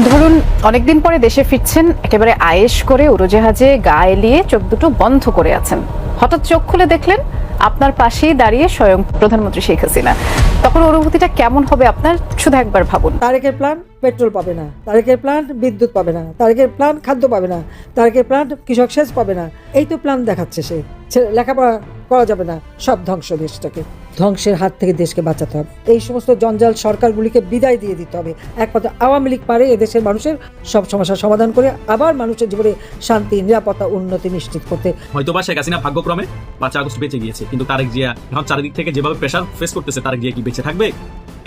ধরুন অনেকদিন পরে দেশে ফিরছেন, একেবারে আয়েশ করে উড়োজাহাজে গা এলিয়ে চোখ দুটো বন্ধ করে আছেন। হঠাৎ চোখ খুলে দেখলেন আপনার পাশেই দাঁড়িয়ে স্বয়ং প্রধানমন্ত্রী শেখ হাসিনা। তখন অনুভূতিটা কেমন হবে আপনার, শুধু একবার ভাবুন। তারেকের প্ল্যান পেট্রোল পাবে না, তারেকের প্ল্যান বিদ্যুৎ পাবে না, তারেকের প্ল্যান খাদ্য পাবে না, তারেকের প্ল্যান কৃষক সেচ পাবে না। এই তো প্ল্যান দেখাচ্ছে সে। লেখাপড়া করা যাবে না, সব ধ্বংস। দেশটাকে ধ্বংসের হাত থেকে দেশকে বাঁচাতে হবে। এই সমস্ত জঞ্জাল সরকারগুলিকে বিদায় দিয়ে দিতে হবে। একমাত্র আওয়ামী লীগ পারে এদেশের মানুষের সব সমস্যার সমাধান করে আবার মানুষের জীবনে শান্তি, নিরাপত্তা, উন্নতি নিশ্চিত করতে। হয়তোবা শেখ হাসিনা ভাগ্যক্রমে 5 আগস্ট বেঁচে গিয়েছে, কিন্তু তারেক জিয়া এখন চারিদিক থেকে যেভাবে প্রেশার ফেস করতেছে, তারেক জিয়া কি বেঁচে থাকবে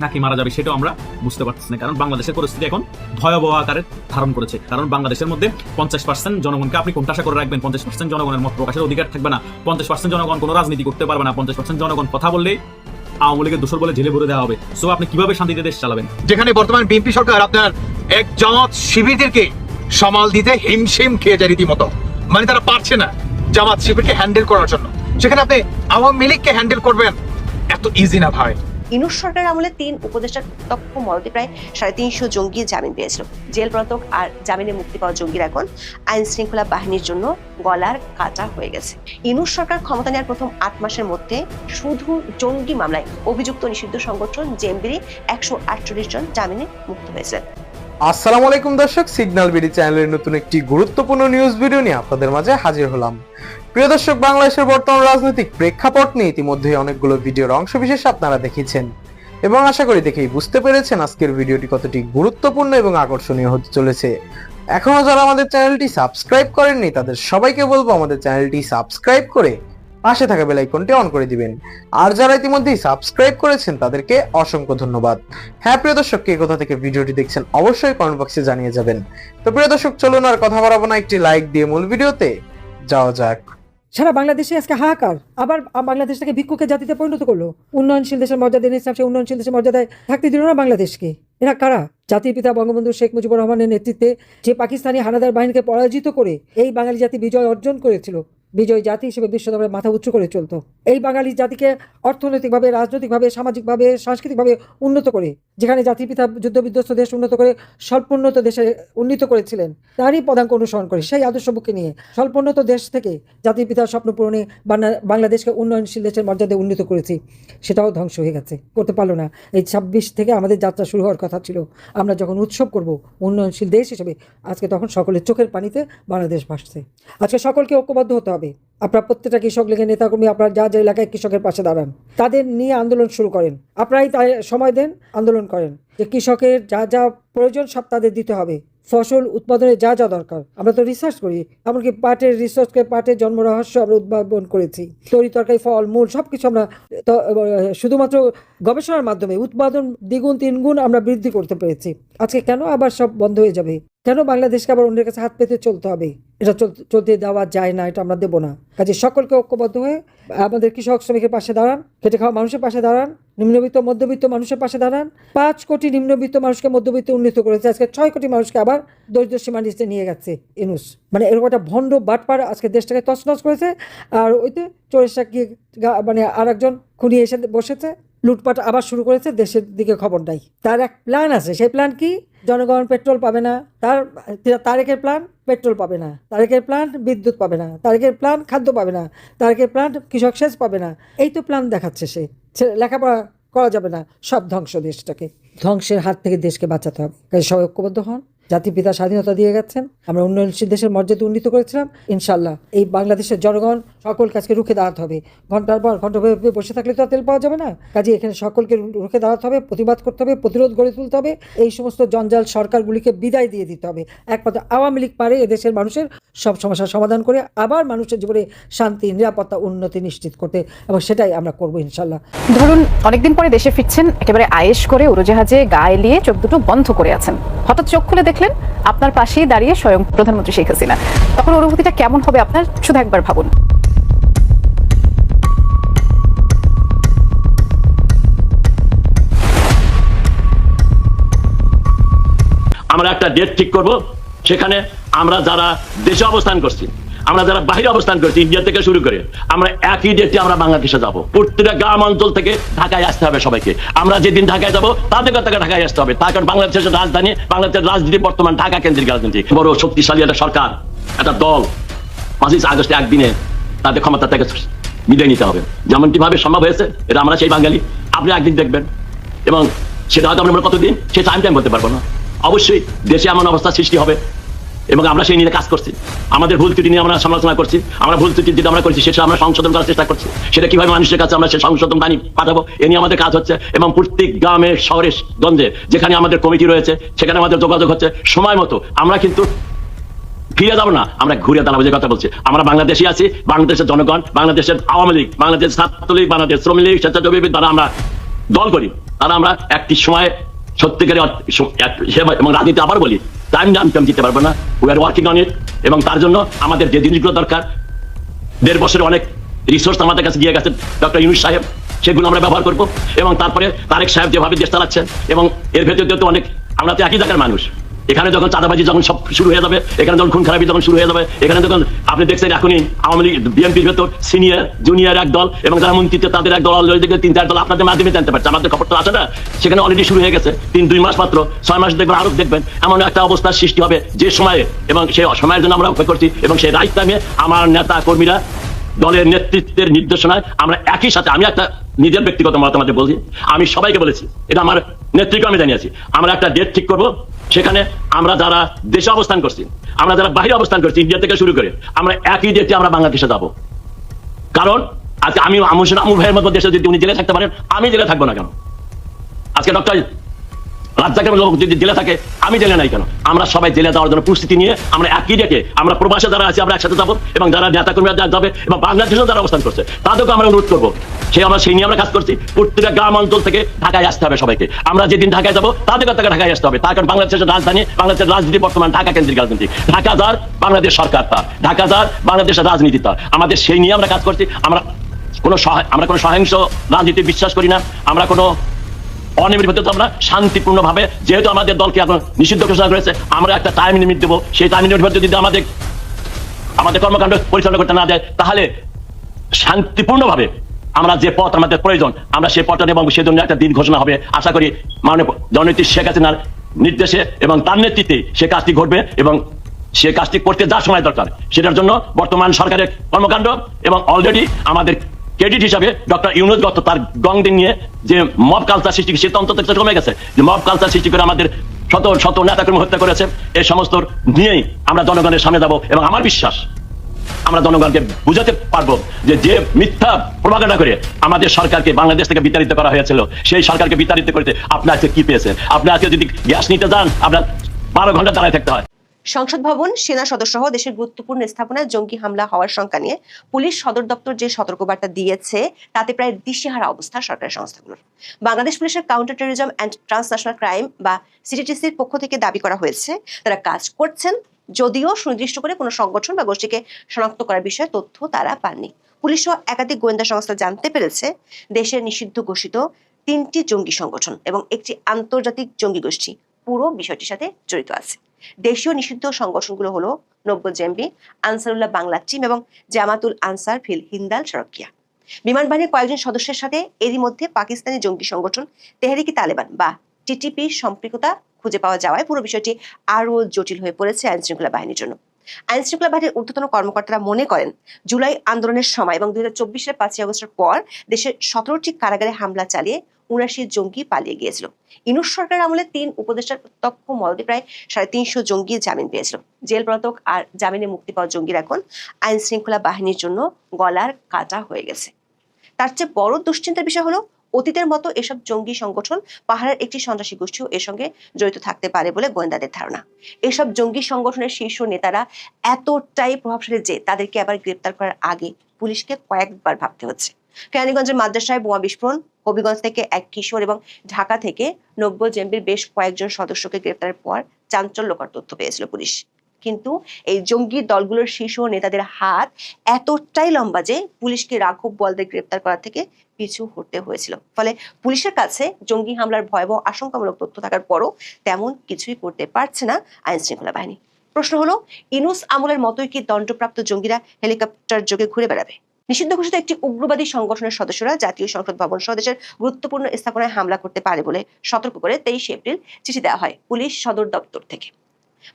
নাকি মারা যাবে সেটাও আমরা বুঝতে পারতেছি না। কারণ বাংলাদেশের পরিস্থিতি এখন ভয়াবহ আকারে ধারণ করেছে। কারণ বাংলাদেশের মধ্যে 50% জনগণকে আপনি কোনটা আশা করে রাখবেন? 50% জনগণের মত প্রকাশের অধিকার থাকবে না, 50% জনগণ কোনো রাজনীতি করতে পারবে না, 50% জনগণ কথা বললেই আওয়ামী লীগের দোষর বলে জেলে ভরে দেওয়া হবে। সো আপনি কিভাবে শান্তিতে দেশ চালাবেন? যেখানে বর্তমান বিএনপি সরকার আপনার এক জামাত শিবিরদেরকে সামাল দিতে হিমশিম খেয়ে যায় রীতিমতো, মানে তারা পারছে না জামাত শিবিরকে হ্যান্ডেল করার জন্য। সেখানে আপনি আওয়ামী লীগকে হ্যান্ডেল করবেন, এত ইজি না ভাই। ইউনূস সরকারের আমলে 3 উপদেষ্টার তথ্য মদতে প্রায় 350 জঙ্গি জামিন পেয়েছিল। জেল পলাতক আর জামিনে মুক্তি পাওয়া জঙ্গিরা এখন আইন শৃঙ্খলা বাহিনীর জন্য গলার কাটা হয়ে গেছে। ইউনূস সরকার ক্ষমতা নেওয়ার প্রথম 8 মাসের মধ্যে শুধু জঙ্গি মামলায় অভিযুক্ত নিষিদ্ধ সংগঠন জেএমবির 148 জন জামিনে মুক্ত হয়েছে। আসসালামু আলাইকুম দর্শক, সিগন্যাল বিডি চ্যানেলের নতুন একটি গুরুত্বপূর্ণ নিউজ ভিডিও নিয়ে আপনাদের মাঝে হাজির হলাম। প্রিয় দর্শক, বাংলাদেশের বর্তমান রাজনৈতিক প্রেক্ষাপট নিয়ে ইতিমধ্যে অনেকগুলো ভিডিওর অংশবিশেষ আপনারা দেখেছেন এবং আশা করি দেখেই বুঝতে পেরেছেন আজকের ভিডিওটি কতটি গুরুত্বপূর্ণ এবং আকর্ষণীয় হতে চলেছে। এখনো যারা আমাদের চ্যানেলটি সাবস্ক্রাইব করেননি তাদের সবাইকে বলবো আমাদের চ্যানেলটি সাবস্ক্রাইব করে পাশে থাকা বেল আইকনটি অন করে দিবেন। আর যারা ইতিমধ্যেই সাবস্ক্রাইব করেছেন তাদেরকে অসংখ্য ধন্যবাদ। হ্যাঁ প্রিয় দর্শক, কে কোথা থেকে ভিডিওটি দেখছেন অবশ্যই কমেন্ট বক্সে জানিয়ে যাবেন। তো প্রিয় দর্শক, চলুন আর কথা বাড়াবো না, একটি লাইক দিয়ে মূল ভিডিওতে যাওয়া যাক। সারা বাংলাদেশে আজকে হাহাকার। আবার বাংলাদেশটাকে ভিক্ষুকের জাতিতে পরিণত করলো। উন্নয়নশীল দেশের মর্যাদা এনেছিলাম, সেই উন্নয়নশীল দেশের মর্যাদায় থাকতে দিল না বাংলাদেশকে। এরা কারা? জাতির পিতা বঙ্গবন্ধু শেখ মুজিবুর রহমানের নেতৃত্বে যে পাকিস্তানি হানাদার বাহিনীকে পরাজিত করে এই বাঙালি জাতি বিজয় অর্জন করেছিল, বিজয় জাতি হিসেবে বিশ্ব দরবারে মাথা উঁচু করে চলতো। এই বাঙালি জাতিকে অর্থনৈতিকভাবে, রাজনৈতিকভাবে, সামাজিকভাবে, সাংস্কৃতিকভাবে উন্নত করে, যেখানে জাতির পিতা যুদ্ধবিধ্বস্ত দেশ উন্নত করে স্বল্পোন্নত দেশে উন্নীত করেছিলেন, তারই পদাঙ্ক অনুসরণ করে সেই আদর্শবুকে নিয়ে স্বল্পোন্নত দেশ থেকে জাতির পিতার স্বপ্ন পূরণে বাংলাদেশকে উন্নয়নশীল দেশের মর্যাদায় উন্নীত করেছি। সেটাও ধ্বংস হয়ে গেছে, করতে পারলো না। এই 26 থেকে আমাদের যাত্রা শুরু হওয়ার কথা ছিল। আমরা যখন উৎসব করব উন্নয়নশীল দেশ হিসেবে, আজকে তখন সকলের চোখের পানিতে বাংলাদেশ ভাসছে। আজকে সকলকে ঐক্যবদ্ধ হতে হবে। আপনার প্রত্যেকটা কৃষক লীগের নেতাকর্মী আপনার যা যা এলাকায় কৃষকের পাশে দাঁড়ান, তাদের নিয়ে আন্দোলন শুরু করেন। আপনারাই তাই সময় দেন, আন্দোলন করেন যে কৃষকের যা যা প্রয়োজন সব তাদের দিতে হবে। ফসল উৎপাদনে যা যা দরকার, আমরা তো রিসার্চ করি, এমনকি পাটের রিসার্চকে, পাটের জন্ম রহস্য আমরা উদ্ভাবন করেছি। তরি তরকারি, ফল মূল সব কিছু আমরা শুধুমাত্র গবেষণার মাধ্যমে উৎপাদন দ্বিগুণ তিনগুণ আমরা বৃদ্ধি করতে পেরেছি। আজকে কেন আবার সব বন্ধ হয়ে যাবে? কেন বাংলাদেশকে আবার অন্যের কাছে হাত পেতে চলতে হবে? এটা চলতে দেওয়া যায় না, এটা আমরা দেবো না। কাজে সকলকে ঐক্যবদ্ধ হয়ে আমাদের কৃষক শ্রমিকের পাশে দাঁড়ান, খেটে খাওয়া মানুষের পাশে দাঁড়ান, নিম্নবিত্ত মধ্যবিত্ত মানুষের পাশে দাঁড়ান। 5 কোটি নিম্নবিত্ত মানুষকে মধ্যবিত্ত উন্নীত করেছে, আজকে 6 কোটি মানুষকে আবার দরিদ্র সীমার নিচে নিয়ে গেছে ইউনূস। মানে এরকম একটা ভণ্ড বাটপার আজকে দেশটাকে তছনছ করেছে। আর ওইতে চোরের সাক্ষী মানে আর একজন খুনি এসে বসেছে, লুটপাট আবার শুরু করেছে, দেশের দিকে খবর নাই। তার এক প্ল্যান আছে, সেই প্ল্যান কি? জনগণ পেট্রোল পাবে না, তারেকের প্ল্যান পেট্রোল পাবে না, তারেকের প্ল্যান বিদ্যুৎ পাবে না, তারেকের প্ল্যান খাদ্য পাবে না, তারেকের প্ল্যান কৃষক সেচ পাবে না। এই তো প্ল্যান দেখাচ্ছে সে। লেখাপড়া করা যাবে না, সব ধ্বংস। দেশটাকে ধ্বংসের হাত থেকে দেশকে বাঁচাতে হবে। সবাই ঐক্যবদ্ধ হন। জাতির পিতা স্বাধীনতা দিয়ে গেছেন, আমরা উন্নয়নশীল দেশের মর্যাদা উন্নীত করেছিলাম। ইনশাল্লাহ এই বাংলাদেশের জনগণ সকল কাজকে রুখে দাঁড়াতে হবে। ঘন্টার পর ঘন্টা বসে থাকলে তো আর তেল পাওয়া যাবে না। কাজে এখানে সকলকে রুখে দাঁড়াতে হবে, প্রতিবাদ করতে হবে, প্রতিরোধ গড়ে তুলতে হবে। এই সমস্ত জঞ্জাল সরকারগুলিকে বিদায় দিয়ে দিতে হবে। একমাত্র আওয়ামী লীগ পারে এদেশের মানুষের সব সমস্যার সমাধান করে আবার মানুষের জীবনে শান্তি, নিরাপত্তা, উন্নতি নিশ্চিত করতে, এবং সেটাই আমরা করবো ইনশাল্লাহ। ধরুন অনেকদিন পরে দেশে ফিরছেন, একেবারে আয়েশ করে উড়োজাহাজে গা এলিয়ে চোখ দুটো বন্ধ করে আছেন। হঠাৎ চোখ খুলে দেখলেন আপনার পাশেই দাঁড়িয়ে স্বয়ং প্রধানমন্ত্রী শেখ হাসিনা। তখন অনুভূতিটা কেমন হবে আপনার, শুধু একবার ভাবুন। আমরা একটা ডেট ঠিক করব, সেখানে আমরা যারা দেশে অবস্থান করছি আমরা যারা বাইরে অবস্থান করছি ইন্ডিয়া থেকে শুরু করে আমরা একই ডেটে আমরা বাংলাদেশে যাব। প্রত্যেকটা গ্রাম অঞ্চল থেকে ঢাকায় আসতে হবে সবাইকে। আমরা যেদিন ঢাকায় যাব তাদের কথা ঢাকায় আসতে হবে, তার কারণ বাংলাদেশের রাজধানী, বাংলাদেশের রাজনীতি বর্তমান ঢাকা কেন্দ্রিক রাজনীতি। বড় শক্তিশালী একটা সরকার, একটা দল 25 আগস্টে একদিনে তাদের ক্ষমতা থেকে বিদায় নিতে হবে। যেমনটি ভাবে সম্ভব হয়েছে, এটা আমরা সেই বাঙালি, আপনি একদিন দেখবেন, এবং সেটা হয়তো আমরা কতদিন সে টাইম বলতে পারবো না। অবশ্যই দেশে এমন অবস্থা সৃষ্টি হবে এবং আমরা সেই নিয়ে কাজ করছি। আমাদের ভুল ত্রুটি নিয়ে আমরা সমালোচনা করছি, আমরা ভুল ত্রুটি যেটা আমরা করছি সেটা আমরা সংশোধন করার চেষ্টা করছি। সেটা কিভাবে মানুষের কাছে আমরা সেই সংশোধন বাণী পাঠাবো এ নিয়ে আমাদের কাজ হচ্ছে, এবং প্রত্যেক গ্রামে শহরে গঞ্জে যেখানে আমাদের কমিটি রয়েছে সেখানে আমাদের যোগাযোগ হচ্ছে। সময় মতো আমরা কিন্তু ফিরে যাবো না, আমরা ঘুরে দাঁড়াবো। যে কথা বলছি, আমরা বাংলাদেশি আছি, বাংলাদেশের জনগণ, বাংলাদেশের আওয়ামী লীগ, বাংলাদেশ ছাত্রলীগ, বাংলাদেশ শ্রমিক লীগ, স্বেচ্ছাসেবী দ্বারা আমরা দল করি, তারা আমরা একটি সময় সত্যিকারে এবং রাজনীতি আবার বলি টাইম দিতে পারবো না। We are working on it, এবং তার জন্য আমাদের যে জিনিসগুলো দরকার, 1.5 বছরে অনেক রিসোর্স আমাদের কাছে দিয়ে গেছেন ডক্টর ইউনূস সাহেব, সেগুলো আমরা ব্যবহার করবো। এবং তারপরে তারেক সাহেব যেভাবে দেশ চালাচ্ছেন, এবং এর ভেতরে তো অনেক, আমরা তো একই জায়গার মানুষ। এখানে যখন চাঁদাবাজি যখন সব শুরু হয়ে যাবে, এখানে যখন খুন খারাপি যখন শুরু হয়ে যাবে, এখানে যখন আপনি দেখছেন এখনই আওয়ামী লীগ বিএনপির ভেতর সিনিয়র জুনিয়র এক দল এবং যারা মন্ত্রিত্ব তাদের এক দল, অলরেডি 3-4 দল আপনাদের মাধ্যমে জানতে পারছে, আমাদের খবরটা আছে না, সেখানে অলরেডি শুরু হয়ে গেছে। 3-2 মাস মাত্র, 6 মাস দেখবেন, আরো দেখবেন এমন একটা অবস্থার সৃষ্টি হবে যে সময়ে, এবং সেই সময়ের জন্য আমরা অপেক্ষা করছি। এবং সেই রাইট টাইমে আমার নেতা কর্মীরা দলের নেতৃত্বের নির্দেশনায় আমরা একই সাথে, আমি একটা নিজের ব্যক্তিগত মতামত বলছি, আমি সবাইকে বলেছি, এটা আমার নেতৃত্ব আমি জানিয়েছি, আমরা একটা ডেট ঠিক করব, সেখানে আমরা যারা দেশে অবস্থান করছি, আমরা যারা বাইরে অবস্থান করছি ইন্ডিয়া থেকে শুরু করে, আমরা একই ডেটে আমরা বাংলাদেশে যাব। কারণ আজকে আমি আমুল ভাইয়ের মতো দেশে যদি উনি জেলে থাকতে পারেন, আমি জেলে থাকবো না কেন? আজকে ডক্টর রাজ্জাকের লোক যদি জেলে থাকে, আমি জেলে নাই কেন? আমরা সবাই জেলে যাওয়ার জন্য প্রস্তুতি নিয়ে আমরা একই ডেটে, আমরা প্রবাসে যারা আছি আমরা একসাথে যাবো, এবং যারা নেতা কর্মীরা যাবে এবং বাংলাদেশেও যারা অবস্থান করছে তাদেরকে আমরা অনুরোধ করবো, সেই নিয়ে আমরা কাজ করছি। প্রত্যেকটা গ্রাম অঞ্চল থেকে ঢাকায় আসতে হবে সবাইকে। আমরা যেদিন ঢাকায় যাবো তাদের কথা ঢাকায় আসতে হবে, তার কারণ বাংলাদেশের রাজধানী, বাংলাদেশের রাজনীতি বর্তমান ঢাকা কেন্দ্রিক রাজনীতি। ঢাকা যার বাংলাদেশ সরকার তার, ঢাকা যার বাংলাদেশের রাজনীতি তার। আমাদের সেই নিয়ে আমরা কাজ করছি। আমরা কোনো সহিংস রাজনীতি বিশ্বাস করি না, আমরা কোনো অনিয়মের ভিতরে আমরা শান্তিপূর্ণ ভাবে, যেহেতু আমাদের দলকে এখন নিষিদ্ধ ঘোষণা করেছে, আমরা একটা টাইম লিমিট দেবো। সেই টাইম লিমিটের ভিতরে যদি আমাদের কর্মকাণ্ড পরিচালনা করতে না দেয়, তাহলে শান্তিপূর্ণভাবে আমরা যে পথ আমাদের প্রয়োজন আমরা সেই পথটা, এবং সেজন্য একটা দিন ঘোষণা হবে। আশা করি মাননীয় জননেত্রী শেখ হাসিনার নির্দেশে এবং তার নেতৃত্বে সে কাজটি ঘটবে, এবং সে কাজটি করতে যা সময় দরকার সেটার জন্য বর্তমান সরকারের কর্মকাণ্ড, এবং অলরেডি আমাদের ক্রেডিট হিসাবে ডক্টর ইউনূস গত তার গংদিন নিয়ে যে মব কালচার সৃষ্টি, সে তো অন্তত কমে গেছে, যে মব কালচার সৃষ্টি করে আমাদের শত শত নেতাকর্মী হত্যা করেছে, এই সমস্ত নিয়েই আমরা জনগণের সামনে যাব। এবং আমার বিশ্বাস আমরা জনগণকে বুঝাতে পারবো যে মিথ্যা প্রভাগান্ডা করে আমাদের সরকারকে বাংলাদেশ থেকে বিতাড়িত করা হয়েছিল, সেই সরকারকে বিতাড়িত করতে আপনি আজকে কি পেয়েছেন? আপনি আজকে যদি গ্যাস নিতে যান, আপনার 12 ঘন্টা দাঁড়ায় থাকতে হয়। সংসদ ভবন, সেনা সদস্য সহ দেশের গুরুত্বপূর্ণ স্থাপনায় জঙ্গি হামলা হওয়ার শঙ্কা নিয়ে পুলিশ সদর দপ্তর যে সতর্কবার্তা দিয়েছে তাতে প্রায় দিশেহারা অবস্থা সরকারি সংস্থাগুলোর। বাংলাদেশ পুলিশের counter terrorism and transnational crime বা সিটিটিসির পক্ষ থেকে দাবি করা হয়েছে তারা কাজ করছেন, যদিও সুনির্দিষ্ট করে কোনো সংগঠন বা গোষ্ঠীকে শনাক্ত করার বিষয়ে তথ্য তারা পাননি। পুলিশও একাধিক গোয়েন্দা সংস্থা জানতে পেরেছে দেশের নিষিদ্ধ ঘোষিত 3টি জঙ্গি সংগঠন এবং একটি আন্তর্জাতিক জঙ্গি গোষ্ঠী পুরো বিষয়টির সাথে জড়িত আছে। দেশীয় নিষিদ্ধ সংগঠনগুলো হলো 90 জেএমবি, আনসারুল্লাহ বাংলা টিম এবং জামাতুল আনসার ফিল হিন্দাল শরকিয়া। বিমানবাহিনীর কয়েকজন সদস্যের সাথে এরই মধ্যে পাকিস্তানি জঙ্গি সংগঠন তেহরিকি তালেবান বা টিটিপি সম্পৃক্ততা খুঁজে পাওয়া যাওয়ায় পুরো বিষয়টি আরও জটিল হয়ে পড়েছে আইন শৃঙ্খলা বাহিনীর জন্য। আইন শৃঙ্খলা বাহিনীর ঊর্ধ্বতন কর্মকর্তারা মনে করেন জুলাই আন্দোলনের সময় এবং 2024 সালের 5 আগস্টের পর দেশের 17টি কারাগারে হামলা চালিয়ে 79 জঙ্গি পালিয়ে গিয়েছিল। ইউনূস সরকারের আমলে 3 উপদেষ্টার প্রত্যক্ষ মদতে প্রায় 350 জঙ্গি জামিন পেয়েছিল। জেল পলাতক আর জামিনে মুক্তি পাওয়া জঙ্গিরা এখন আইন শৃঙ্খলা বাহিনীর জন্য গলার কাটা হয়ে গেছে। তার চেয়ে বড় দুশ্চিন্তার বিষয় হলো অতীতের মতো এসব জঙ্গি সংগঠন পাহাড়ের একটি সন্ত্রাসী গোষ্ঠীও এর সঙ্গে জড়িত থাকতে পারে বলে গোয়েন্দাদের ধারণা। এসব জঙ্গি সংগঠনের শীর্ষ নেতারা এতটাই প্রভাবশালী যে তাদেরকে আবার গ্রেপ্তার করার আগে পুলিশকে কয়েকবার ভাবতে হচ্ছে। কেরানীগঞ্জের মাদ্রাসায় বোমা বিস্ফোরণ, হবিগঞ্জ থেকে এক কিশোর এবং ঢাকা থেকে 90 জেএমবির বেশ কয়েকজন সদস্যকে গ্রেপ্তারের পর চাঞ্চল্যকর তথ্য পেয়েছিল পুলিশ। কিন্তু এই জঙ্গি দলগুলোর শীর্ষ নেতাদের হাত এতটাই লম্বা যে পুলিশকে রাঘব বোয়ালদের গ্রেপ্তার করা থেকে পিছু হটতে হয়েছিল। ফলে পুলিশের কাছে জঙ্গি হামলার ভয়াবহ আশঙ্কামূলক তথ্য থাকার পরও তেমন কিছুই করতে পারছে না আইন শৃঙ্খলা বাহিনী। প্রশ্ন হলো, ইনুস আমলের মতোই কি দণ্ডপ্রাপ্ত জঙ্গিরা হেলিকপ্টার যোগে ঘুরে বেড়াবে? নিষিদ্ধ ঘোষিত একটি উগ্রবাদী সংগঠনের সদস্যরা জাতীয় সংসদ ভবন সহ দেশের গুরুত্বপূর্ণ স্থাপনায় হামলা করতে পারে বলে সতর্ক করে 23 এপ্রিল চিঠি দেওয়া হয় পুলিশ সদর দপ্তর থেকে।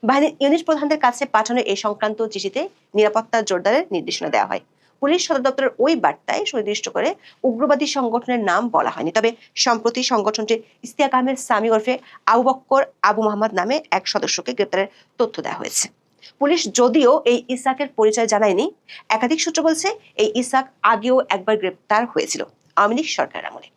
বাহিনীর ইউনিট প্রধানদের কাছে পাঠানো এই সংক্রান্ত চিঠিতে নিরাপত্তা জোরদারের নির্দেশনা দেওয়া হয়। পুলিশ সদর দপ্তরের ওই বার্তায় সুনির্দিষ্ট করে উগ্রবাদী সংগঠনের নাম বলা হয়নি, তবে সম্প্রতি সংগঠনটির ইশতিয়াক আহমেদ সামি ওরফে আবু বক্কর আবু মোহাম্মদ নামে এক সদস্যকে গ্রেপ্তারের তথ্য দেওয়া হয়েছে। পুলিশ যদিও এই ইসাকের পরিচয় জানায়নি, একাধিক সূত্র বলছে এই ইসাক আগেও একবার গ্রেপ্তার হয়েছিল আওয়ামী লীগ সরকারের আমলে।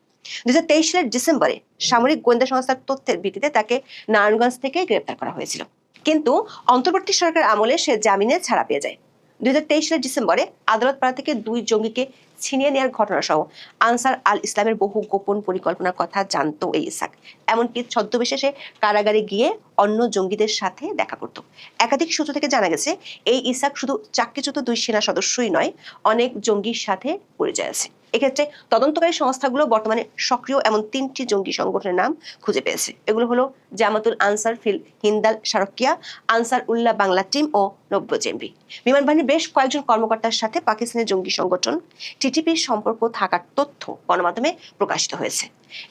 2023 সালের ডিসেম্বরে সামরিক গোয়েন্দা সংস্থার তথ্যের ভিত্তিতে তাকে নারায়ণগঞ্জ থেকে গ্রেপ্তার করা হয়েছিল, কিন্তু অন্তর্বর্তী সরকার আমলে সে জামিনে ছাড়া পেয়ে যায়। 2023 সালের ডিসেম্বরে আদালত পাড়া থেকে 2 জঙ্গিকে ছিনিয়ে নেওয়ার ঘটনা সহ আনসার আল ইসলামের বহু গোপন পরিকল্পনার কথা জানতো এই ইসাক। এমনকি ছদ্মবেশে সে কারাগারে গিয়ে অন্য জঙ্গিদের সাথে দেখা করত। একাধিক সূত্র থেকে জানা গেছে এই ইসাক শুধু চাকরিচ্যুত 2 সেনা সদস্যই নয়, অনেক জঙ্গির সাথে পরিচয় আছে। এক্ষেত্রে তদন্তকারী সংস্থাগুলো বর্তমানে সক্রিয় এমন 3টি জঙ্গি সংগঠনের নাম খুঁজে পেয়েছে। এগুলো হলো জামাতুল আনসার ফিল হিন্দাল শারকিয়া, আনসার উল্লাহ বাংলা টিম ও নব্য জেএমবি। বিমান বাহিনীর বেশ কয়েকজন কর্মকর্তার সাথে পাকিস্তানের জঙ্গি সংগঠন টিটিপির সম্পর্ক থাকার তথ্য গণমাধ্যমে প্রকাশিত হয়েছে।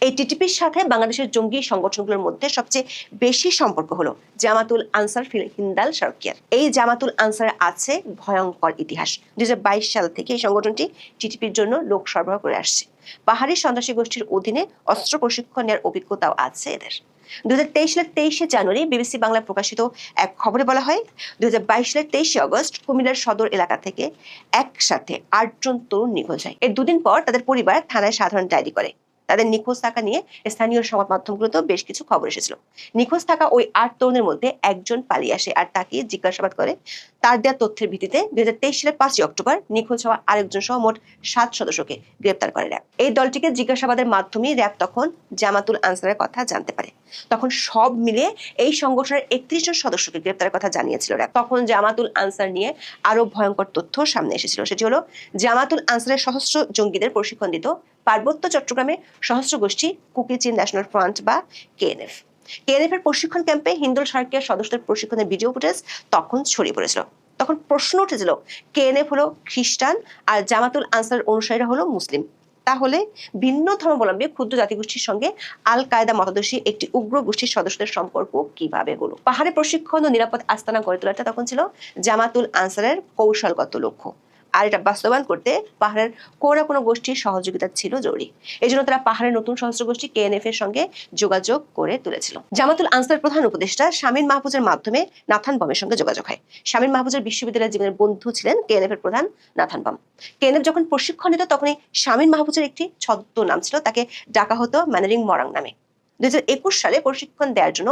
এই টিটিপির সাথে বাংলাদেশের জঙ্গি সংগঠনগুলোর মধ্যে সবচেয়ে বেশি সম্পর্ক হলো জামাতুল আনসার ফিল হিন্দাল শারকিয়ার। এই জামাতুল আনসারের আছে ভয়ঙ্কর ইতিহাস। 2022 সাল থেকে এই সংগঠনটি টিটিপির জন্য লোক সরবরাহ করে আসছে। পাহাড়ি সন্ত্রাসী গোষ্ঠীর অধীনে অস্ত্র প্রশিক্ষণ নেওয়ার অভিজ্ঞতাও আছে এদের। 2023 সালের 23 জানুয়ারি বিবিসি বাংলায় প্রকাশিত এক খবরে বলা হয়, 2022 সালের 23 আগস্ট কুমিল্লার সদর এলাকা থেকে একসাথে 8 জন তরুণ নিখোঁজ হয়। এর 2 দিন পর তাদের পরিবার থানায় সাধারণ ডায়েরি করে। তাদের নিখোঁজ থাকা নিয়ে স্থানীয় সংবাদ মাধ্যমগুলোতেও বেশ কিছু খবর এসেছিল। নিখোঁজ থাকা ওই 8 তরুণের মধ্যে একজন পালিয়ে আসে আর তাকে জিজ্ঞাসাবাদ করে। তার দেওয়া তথ্যের ভিত্তিতে 2023 সালের 5 অক্টোবর নিখোঁজ হওয়া আরেকজন সহ মোট 7 সদস্যকে গ্রেপ্তার করে র্যাব। এই দলটিকে জিজ্ঞাসাবাদের মাধ্যমে র্যাব তখন জামাতুল আনসারের কথা জানতে পারে। তখন সব মিলিয়ে এই সংগঠনের 31 জন সদস্যকে গ্রেপ্তারের কথা জানিয়েছিল র্যাব। তখন জামাতুল আনসার নিয়ে আরো ভয়ঙ্কর তথ্য সামনে এসেছিল। সেটি হলো জামাতুল আনসারের সশস্ত্র জঙ্গিদের প্রশিক্ষণ দিত পার্বত্য চট্টগ্রামে সশস্ত্র গোষ্ঠী কুকি চিন ন্যাশনাল ফ্রন্ট বা কেএনএফ। কেএনএফ এর প্রশিক্ষণ ক্যাম্পে হিন্দুল শারকিয়ার সদস্যদের প্রশিক্ষণের ভিডিও ফুটেজ তখন ছড়িয়ে পড়েছিল। তখন প্রশ্ন উঠেছিল, কেএনএফ হলো খ্রিস্টান আর জামাতুল আনসারের অনুসারীরা হলো মুসলিম, তাহলে ভিন্ন ধর্মাবলম্বী ক্ষুদ্র জাতিগোষ্ঠীর সঙ্গে আল কায়দা মতাদর্শী একটি উগ্র গোষ্ঠীর সদস্যদের সম্পর্ক কিভাবে হলো? পাহাড়ে প্রশিক্ষণ ও নিরাপদ আস্তানা গড়ে তোলাটা তখন ছিল জামাতুল আনসারের কৌশলগত লক্ষ্য। আর এটা বাস্তবায়ন করতে পাহাড়ের কোনো না কোনো গোষ্ঠীর সহযোগিতা ছিল জরুরি। এই জন্য তারা পাহাড়ের নতুন সশস্ত্র গোষ্ঠী কেএনএফ এর সঙ্গে যোগাযোগ করে তুলেছিল। জামাতুল আনসারের প্রধান উপদেষ্টা শামীম মাহফুজের মাধ্যমে নাথান বমের সঙ্গে যোগাযোগ হয়। শামীম মাহফুজের বিশ্ববিদ্যালয়ের জীবনের বন্ধু ছিলেন কেএনএফ এর প্রধান নাথান বম। কেএনএফ যখন প্রশিক্ষণ নিত তখনই শামীম মাহফুজের একটি ছদ্ম নাম ছিল, তাকে ডাকা হতো ম্যানারিং মরাং নামে। 2021 সালে প্রশিক্ষণ দেওয়ার জন্য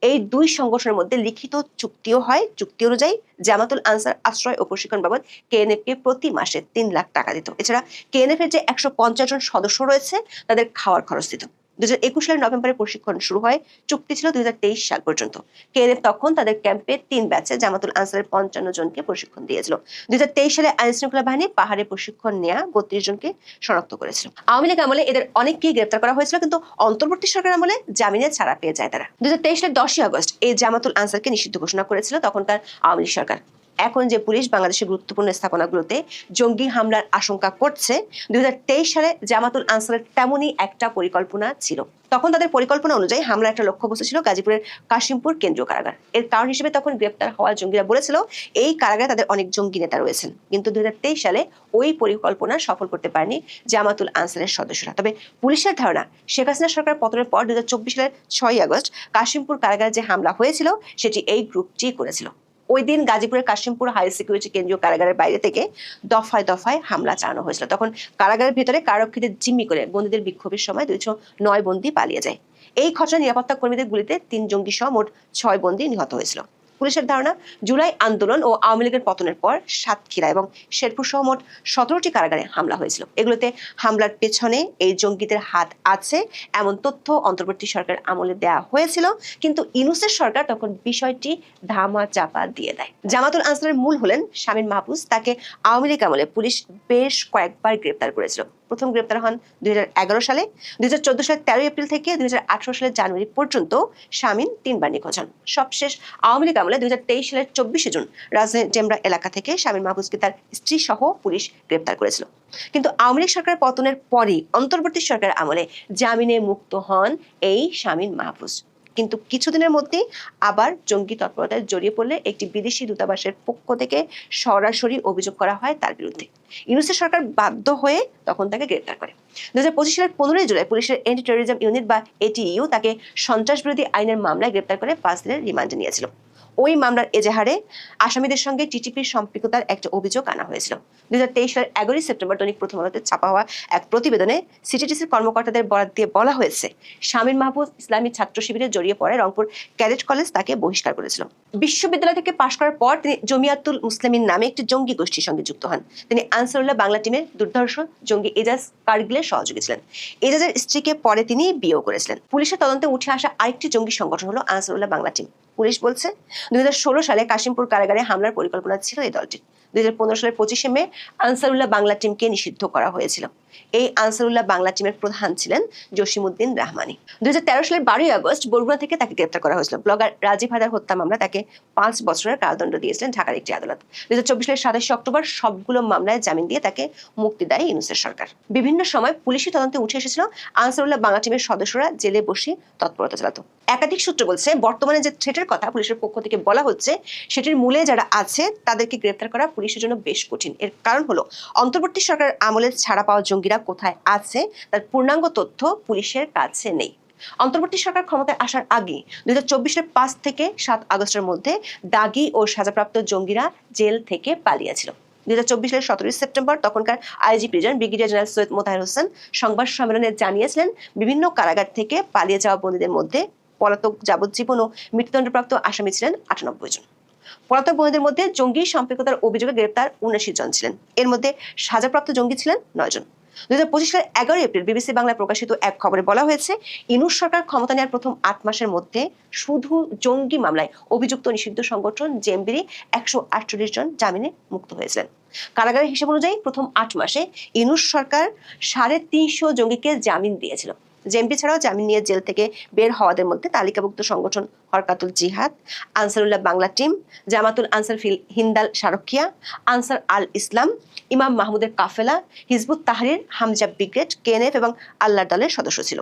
এই 2 সংগঠনের মধ্যে লিখিত চুক্তিও হয়। চুক্তি অনুযায়ী জামাতুল আনসার আশ্রয় ও প্রশিক্ষণ বাবদ কেএনএফ কে প্রতি মাসে 3 লাখ টাকা দিত। এছাড়া কেএনএফ এর যে 150 জন সদস্য রয়েছে তাদের খাওয়ার খরচ দিত। 2021 সালের নভেম্বরে প্রশিক্ষণ শুরু হয়, চুক্তি ছিল 2023 সাল পর্যন্ত। কেএনএফ তখন তাদের ক্যাম্পে 3 ব্যাচে জামাতুল আনসারের 55 জনকে প্রশিক্ষণ দিয়েছিল। 2023 সালে আইন শৃঙ্খলা বাহিনী পাহাড়ে প্রশিক্ষণ নেওয়া 32 জনকে শনাক্ত করেছিল। আওয়ামী লীগ আমলে এদের অনেককেই গ্রেপ্তার করা হয়েছিল, কিন্তু অন্তর্বর্তী সরকার আমলে জামিনে ছাড়া পেয়ে যায় তারা। 2023 সালের 10 আগস্ট এই জামাতুল আনসারকে নিষিদ্ধ ঘোষণা করেছিল তখনকার আওয়ামী লীগ সরকার। এখন যে পুলিশ বাংলাদেশের গুরুত্বপূর্ণ স্থাপনাগুলোতে জঙ্গি হামলার আশঙ্কা করছে, 2023 সালে জামাতুল আনসারের তেমনই একটা পরিকল্পনা ছিল। তখন তাদের পরিকল্পনা অনুযায়ী হামলার একটা লক্ষ্যবস্তু ছিল গাজীপুরের কাশিমপুর কেন্দ্রীয় কারাগার। এর কারণ হিসেবে তখন গ্রেপ্তার হওয়া জঙ্গিরা বলেছিল এই কারাগারে তাদের অনেক জঙ্গি নেতা রয়েছেন। কিন্তু 2023 সালে ওই পরিকল্পনা সফল করতে পারেনি জামাতুল আনসারের সদস্যরা। তবে পুলিশের ধারণা, শেখ হাসিনা সরকার পতনের পর 2024 সালের 6 আগস্ট কাশিমপুর কারাগারে যে হামলা হয়েছিল সেটি এই গ্রুপটি করেছিল। ওই দিন গাজীপুরের কাশিমপুর হাই সিকিউরিটি কেন্দ্রীয় কারাগারের বাইরে থেকে দফায় দফায় হামলা চালানো হয়েছিল। তখন কারাগারের ভিতরে কারারক্ষীদের জিম্মি করে বন্দীদের বিক্ষোভের সময় 209 বন্দী পালিয়ে যায়। এই ঘটনায় নিরাপত্তা কর্মীদের গুলিতে 3 জঙ্গি সহ মোট 6 বন্দী নিহত হয়েছিল। পুলিশের ধারণা, জুলাই আন্দোলন ও আওয়ামী লীগের পতনের পর সাতক্ষীরা এবং শেরপুর সহ মোট 17টি কারাগারে হামলা হয়েছিল। এগুলোতে হামলার পেছনে এই জঙ্গিদের হাত আছে এমন তথ্য অন্তর্বর্তী সরকার আমলে দেওয়া হয়েছিল, কিন্তু ইউনূসের সরকার তখন বিষয়টি ধামা চাপা দিয়ে দেয়। জামাতুল আনসারের মূল হলেন শামীম মাহফুজ। তাকে আওয়ামী লীগ আমলে পুলিশ বেশ কয়েকবার গ্রেপ্তার করেছিল। প্রথম গ্রেপ্তার হন 2011 সালে। 2014 সালের 13 এপ্রিল থেকে 2018 সালের জানুয়ারি পর্যন্ত শামীম 3 বার নিখোঁজ হন। সবশেষ আওয়ামী লীগ আমলে 2023 সালের 24 জুন রাজধানীর ডেমরা এলাকা থেকে শামীম মাহফুজকে তার স্ত্রী সহ পুলিশ গ্রেপ্তার করেছিল। কিন্তু আওয়ামী লীগ সরকারের পতনের পরই অন্তর্বর্তী সরকারের আমলে জামিনে মুক্ত হন এই শামীম মাহফুজ। কিন্তু কিছুদিনের মধ্যেই আবার জঙ্গি তৎপরতায় জড়িয়ে পড়লে একটি বিদেশি দূতাবাসের পক্ষ থেকে সরাসরি অভিযোগ করা হয় তার বিরুদ্ধে। ইউনূসের সরকার বাধ্য হয়ে তখন তাকে গ্রেপ্তার করে। 2025 সালের 15 জুলাই পুলিশের অ্যান্টি টেরোরিজম ইউনিট বা এটিইউ তাকে সন্ত্রাস বিরোধী আইনের মামলায় গ্রেপ্তার করে 5 দিনের রিমান্ডে নিয়েছিল। ওই মামলার এজাহারে আসামিদের সঙ্গে টিটিপির সম্পৃক্ততার একটা অভিযোগ আনা হয়েছিল। 2023 সালের 11 সেপ্টেম্বর দৈনিক প্রথম আলোতে ছাপা হওয়া এক প্রতিবেদনে সিটিটিসির কর্মকর্তাদের বরাত দিয়ে বলা হয়েছে, শামীম মাহফুজ ইসলামী ছাত্র শিবিরে জড়িয়ে পড়ে রংপুর ক্যাডেট কলেজ তাকে বহিষ্কার করেছিল। বিশ্ববিদ্যালয় থেকে পাশ করার পর তিনি জমিয়াতুল মুসলিমিন নামে একটি জঙ্গি গোষ্ঠীর সঙ্গে যুক্ত হন। তিনি আনসারুল্লাহ বাংলা টিমের দুর্ধর্ষ জঙ্গি এজাজ কারগিলের সহযোগী ছিলেন। এজাজের স্ত্রীকে পরে তিনি বিয়েও করেছিলেন। পুলিশের তদন্তে উঠে আসা আরেকটি জঙ্গি সংগঠন হলো আনসারুল্লাহ বাংলা টিম। পুলিশ বলছে 2016 সালে কাশিমপুর কারাগারে হামলার পরিকল্পনা ছিল এই দলটির। 2015 সালের 25 মে আনসারুল্লাহ বাংলা টিমকে নিষিদ্ধ করা হয়েছিল। এই আনসারুল্লাহ বাংলা টিমের প্রধান ছিলেন জসিমউদ্দিন রহমানী। 2013 সালের 12 আগস্ট বরগুনা থেকে তাকে গ্রেপ্তার করা হয়েছিল। ব্লগার রাজীব হায়দার হত্যা মামলা তাকে 5 বছরের কারাদণ্ড দিয়েছিলেন ঢাকার একটি আদালত। 2024 সালের 27 অক্টোবর সবগুলো মামলায় জামিন দিয়ে তাকে মুক্তি দেয় ইউনূসের সরকার। বিভিন্ন সময় পুলিশি তদন্তে উঠে এসেছিল আনসারুল্লাহ বাংলা টিমের সদস্যরা জেলে বসে তৎপরতা চালাতো। একাধিক সূত্র বলছে, বর্তমানে যে থ্রেটের কথা পুলিশের পক্ষ থেকে বলা হচ্ছে সেটির মূলে যারা আছে তাদেরকে গ্রেপ্তার করা পুলিশের জন্য বেশ কঠিন। এর কারণ হলো অন্তর্বর্তী সরকারের আমলে ছাড়া পাওয়া জঙ্গিরা কোথায় আছে তার পূর্ণাঙ্গ তথ্য পুলিশের কাছে নেই। অন্তর্বর্তী সরকার ক্ষমতায় আসার আগে 2024 সালের 5 থেকে 7 আগস্টের মধ্যে দাগী ও সাজাপ্রাপ্ত জঙ্গিরা জেল থেকে পালিয়েছিল। 2024 সালের 17 সেপ্টেম্বর তখনকার IG prison brigadier general Syed Motaher Hossain সংবাদ সম্মেলনে জানিয়েছিলেন, বিভিন্ন কারাগার থেকে পালিয়ে যাওয়া বন্দীদের মধ্যে পলাতক, যাবজ্জীবন ও মৃত্যুদণ্ডপ্রাপ্ত আসামি ছিলেন 98 জন। পলাতক বন্দীদের মধ্যে জঙ্গি সম্পৃক্ততার অভিযোগে গ্রেপ্তার 79 জন ছিলেন। এর মধ্যে সাজাপ্রাপ্ত জঙ্গি ছিলেন 9 জন। 2025 সালের 11 এপ্রিল বিবিসি বাংলায় প্রকাশিত এক খবরে বলা হয়েছে, ইউনূস সরকার ক্ষমতা নেওয়ার প্রথম 8 মাসের মধ্যে শুধু জঙ্গি মামলায় অভিযুক্ত নিষিদ্ধ সংগঠন জেএমবির 148 জন জামিনে মুক্ত হয়েছিলেন। কারাগারের হিসাব অনুযায়ী প্রথম 8 মাসে ইউনূস সরকার 350 জঙ্গিকে জামিন দিয়েছিল। জেএমবি ছাড়াও জামিন নিয়ে জেল থেকে বের হওয়াদের মধ্যে তালিকাভুক্ত সংগঠন হরকাতুল জিহাদ, আনসারুল্লাহ বাংলা টিম, জামাতুল আনসার ফিল হিন্দাল শারকিয়া, আনসার আল ইসলাম, ইমাম মাহমুদের কাফেলা, হিজবুত তাহরির, হামজা ব্রিগেড, কেএনএফ এবং আল্লাহর দলের সদস্য ছিল।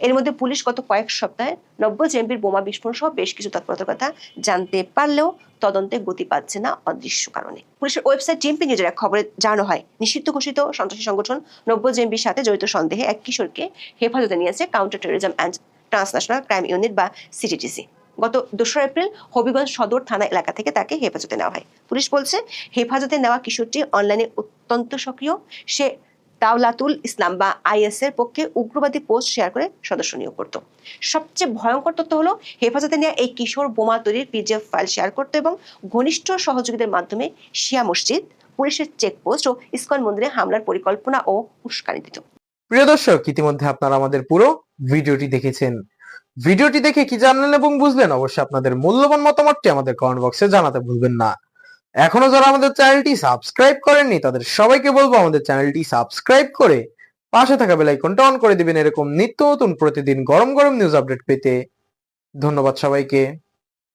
এর মধ্যে পুলিশ গত কয়েক সপ্তাহে 90 জেএমবির বোমা বিস্ফোরণ সহ বেশ কিছু তৎপরতার কথা জানতে পারলেও তদন্তে গতি পাচ্ছে না অদৃশ্য কারণে। পুলিশের ওয়েবসাইট টিএমপি নিউজের এক খবরে জানানো হয়, নিষিদ্ধ ঘোষিত সন্ত্রাসী সংগঠন 90 জেএমবির সাথে জড়িত সন্দেহে এক কিশোরকে হেফাজতে নিয়েছে counter terrorism and transnational crime unit বা সিটিটিসি। গত 2 এপ্রিল হবিগঞ্জ সদর থানা এলাকা থেকে তাকে হেফাজতে নেওয়া হয়। পুলিশ বলছে, হেফাজতে নেওয়া কিশোরটি অনলাইনে অত্যন্ত সক্রিয়। সে দাওলাতুল ইসলাম বা আইএস এর পক্ষে উগ্রবাদী পোস্ট শেয়ার করে সদস্য নিয়োগ করত। সবচেয়ে ভয়ঙ্কর তথ্য হলো, হেফাজতে নেওয়া এই কিশোর বোমা তৈরির পিডিএফ ফাইল শেয়ার করত এবং ঘনিষ্ঠ সহযোগীদের মাধ্যমে শিয়া মসজিদ, পুলিশের চেকপোস্ট ও ইসকন মন্দিরে হামলার পরিকল্পনা ও উস্কানি দিত। প্রিয় দর্শক, ইতিমধ্যে আপনারা আমাদের পুরো ভিডিওটি দেখেছেন। ভিডিওটি দেখে কি জানলেন এবং বুঝলেন, অবশ্যই আপনাদের মূল্যবান মতামতটি আমাদের কমেন্ট বক্সে জানাতে ভুলবেন না। এখনো যারা আমাদের চ্যানেলটি সাবস্ক্রাইব করেননি তাদের সবাইকে বলবো আমাদের চ্যানেলটি সাবস্ক্রাইব করে পাশে থাকা বেল আইকনটা অন করে দিবেন এরকম নিত্য নতুন প্রতিদিন গরম গরম নিউজ আপডেট পেতে। ধন্যবাদ সবাইকে।